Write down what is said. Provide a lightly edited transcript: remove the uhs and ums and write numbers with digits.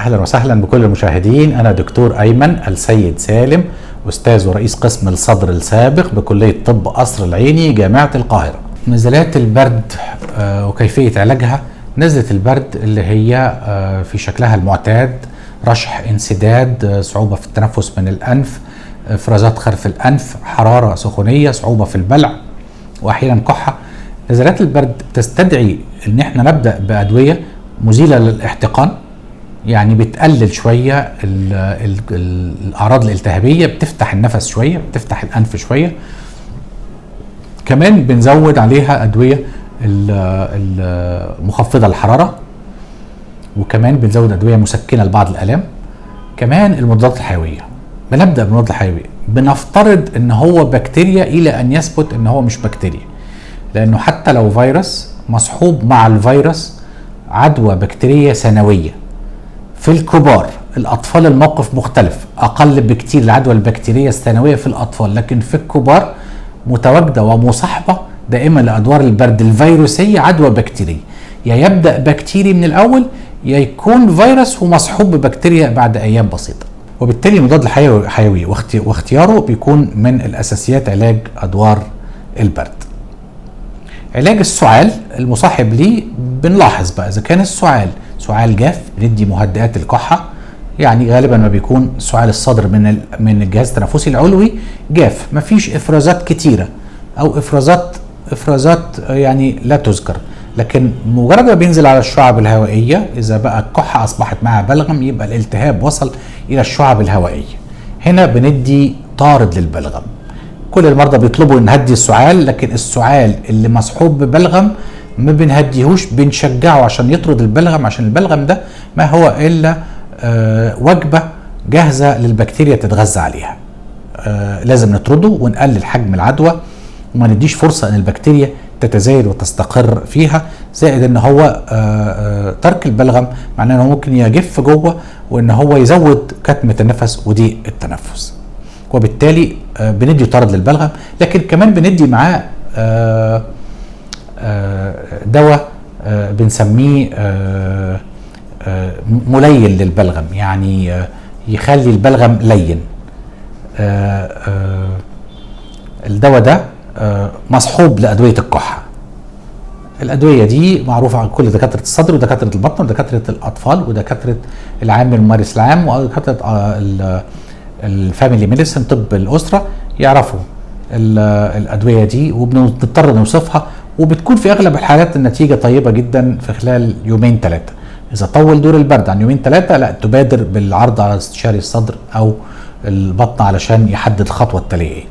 أهلا وسهلا بكل المشاهدين. أنا دكتور أيمن السيد سالم، أستاذ ورئيس قسم الصدر السابق بكلية طب قصر العيني جامعة القاهرة. نزلات البرد وكيفية علاجها. نزلة البرد اللي هي في شكلها المعتاد: رشح، انسداد، صعوبة في التنفس من الأنف، افرازات خرف الأنف، حرارة، سخونية، صعوبة في البلع، وأحيانا كحة. نزلات البرد تستدعي ان احنا نبدأ بأدوية مزيلة للاحتقان، يعني بتقلل شوية الأعراض الالتهابية، بتفتح النفس شوية، بتفتح الأنف شوية. كمان بنزود عليها أدوية مخفضة الحرارة، وكمان بنزود أدوية مسكنة لبعض الآلام. كمان المضادات الحيوية، بنبدأ بالمضادات الحيوية. بنفترض ان هو بكتيريا إلى أن يثبت ان هو مش بكتيريا، لأنه حتى لو فيروس مصحوب مع الفيروس عدوى بكتيرية ثانوية. في الكبار، الأطفال الموقف مختلف، أقل بكتير العدوى البكتيرية الثانوية في الأطفال، لكن في الكبار متواجدة ومصاحبة دائما لأدوار البرد الفيروسية عدوى بكتيرية، يا يبدأ بكتيري من الأول يا يكون فيروس ومصحوب ببكتيريا بعد أيام بسيطة. وبالتالي المضاد الحيوي واختياره بيكون من الأساسيات علاج أدوار البرد. علاج السعال المصاحب ليه، بنلاحظ بقى اذا كان السعال سعال جاف بندي مهدئات الكحه، يعني غالبا ما بيكون سعال الصدر من الجهاز التنفسي العلوي جاف، مفيش افرازات كتيره او افرازات يعني لا تذكر، لكن مجرد ما بينزل على الشعب الهوائيه، اذا بقى الكحه اصبحت معها بلغم يبقى الالتهاب وصل الى الشعب الهوائيه، هنا بندي طارد للبلغم. كل المرضى بيطلبوا نهدي السعال، لكن السعال اللي مصحوب ببلغم ما بنهديهوش، بنشجعه عشان يطرد البلغم، عشان البلغم ده ما هو الا وجبه جاهزه للبكتيريا تتغذى عليها. لازم نطرده ونقلل حجم العدوى، وما نديش فرصه ان البكتيريا تتزايد وتستقر فيها. زائد ان هو ترك البلغم معناه انه ممكن يجف جوه، وان هو يزود كتمه النفس وضيق التنفس، وبالتالي بندي طرد للبلغم. لكن كمان بندي معاه دواء بنسميه ملين للبلغم، يعني يخلي البلغم لين. الدواء ده مصحوب لأدوية الكحة. الأدوية دي معروفة عن كل دكاترة الصدر ودكاترة البطن ودكاترة الأطفال ودكاترة العام الممارس العام ودكاترة الفاميلي ميديسن طب الأسرة، يعرفوا الأدوية دي وبنضطر نوصفها، وبتكون في أغلب الحالات النتيجة طيبة جدا في خلال يومين ثلاثة. إذا طول دور البرد عن يومين ثلاثة، لا تبادر بالعرض على استشاري الصدر أو البطن علشان يحدد الخطوة التالية.